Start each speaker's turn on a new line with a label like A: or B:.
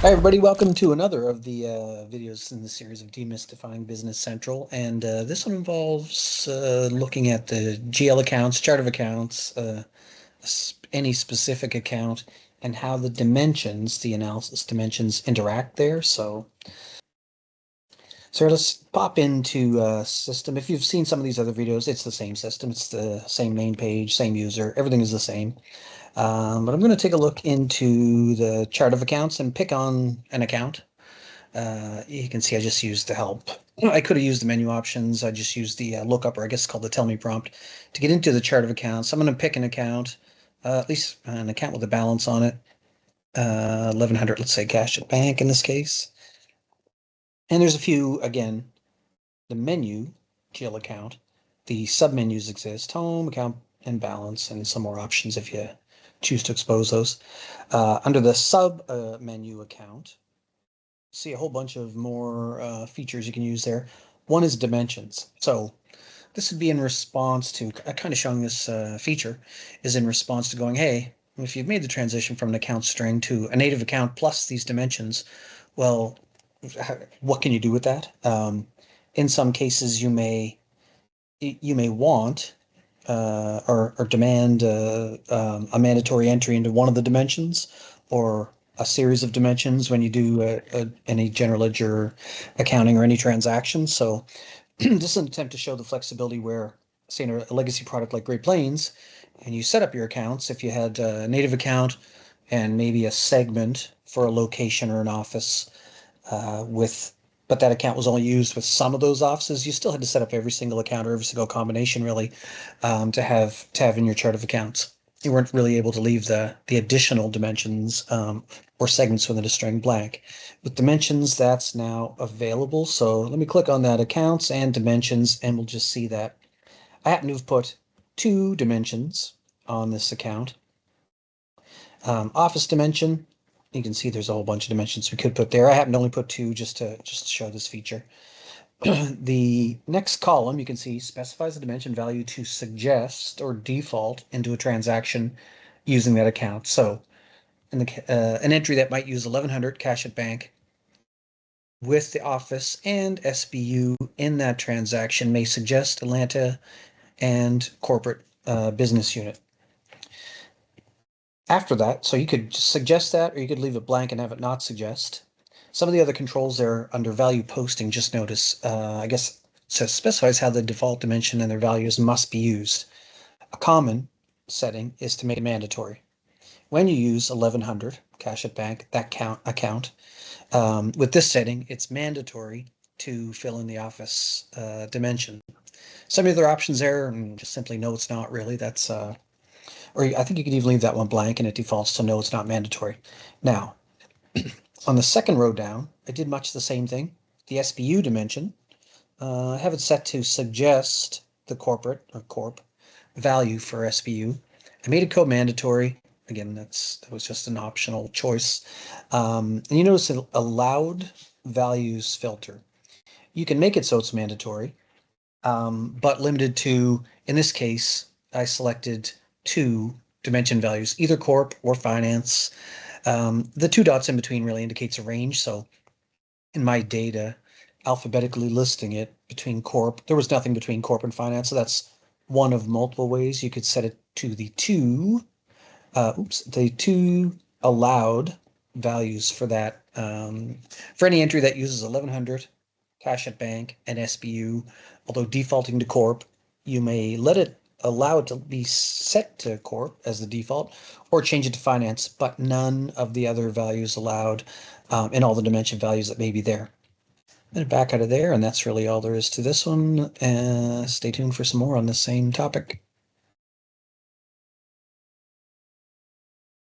A: Hi, everybody. Welcome to another of the videos in the series of Demystifying Business Central. And this one involves looking at the GL accounts, chart of accounts, any specific account, and how the dimensions, the analysis dimensions, interact there. So let's pop into system. If you've seen some of these other videos, it's the same system. It's the same main page, same user. Everything is the same. But I'm going to take a look into the chart of accounts and pick on an account. You can see I just used the help. I could have used the menu options. I just used the lookup, or I guess it's called the tell me prompt, to get into the chart of accounts. I'm going to pick an account, at least an account with a balance on it. 1100, let's say cash at bank in this case. And there's a few, again, the menu, GL account, the submenus exist, home, account, and balance, and some more options if you choose to expose those. Under the sub menu account, see a whole bunch of more features you can use there. One is dimensions. So this would be in response to, kind of showing this feature is in response to going, hey, if you've made the transition from an account string to a native account plus these dimensions, well, what can you do with that? In some cases, you may want or demand a mandatory entry into one of the dimensions, or a series of dimensions when you do any general ledger accounting or any transactions. So this is an attempt to show the flexibility where, say, in a legacy product like Great Plains, and you set up your accounts, if you had a native account and maybe a segment for a location or an office but that account was only used with some of those offices, you still had to set up every single account or every single combination really to have in your chart of accounts. You weren't really able to leave the additional dimensions or segments within a string blank. With dimensions, that's now available. So let me click on that accounts and dimensions, and we'll just see that I happen to have put 2 dimensions on this account. Office dimension, you can see there's a whole bunch of dimensions we could put there. I happen to only put 2 just to show this feature. The next column, you can see, specifies the dimension value to suggest or default into a transaction using that account. So an entry that might use 1100 cash at bank with the Office and SBU in that transaction may suggest Atlanta and corporate business unit. After that, so you could suggest that, or you could leave it blank and have it not suggest. Some of the other controls there under value posting, just notice, I guess, so specifies how the default dimension and their values must be used. A common setting is to make it mandatory. When you use 1100 cash at bank, that account, with this setting, it's mandatory to fill in the Office dimension. Some of the other options there, and just simply no, it's not really. That's or I think you could even leave that one blank and it defaults to no, it's not mandatory. Now, on the second row down, I did much the same thing. The SBU dimension, I have it set to suggest the corporate or corp value for SBU. I made it code mandatory. Again, that was just an optional choice. And you notice an allowed values filter. You can make it so it's mandatory, but limited to, in this case, I selected 2 dimension values, either corp or finance. The 2 dots in between really indicates a range. So in my data, alphabetically listing it between corp, there was nothing between corp and finance. So that's one of multiple ways you could set it to the 2 allowed values for that. For any entry that uses 1100 cash at bank and SBU, although defaulting to corp, you may allow it to be set to corp as the default, or change it to finance, but none of the other values allowed in all the dimension values that may be there. I'm going to back out of there, and that's really all there is to this one. Stay tuned for some more on the same topic.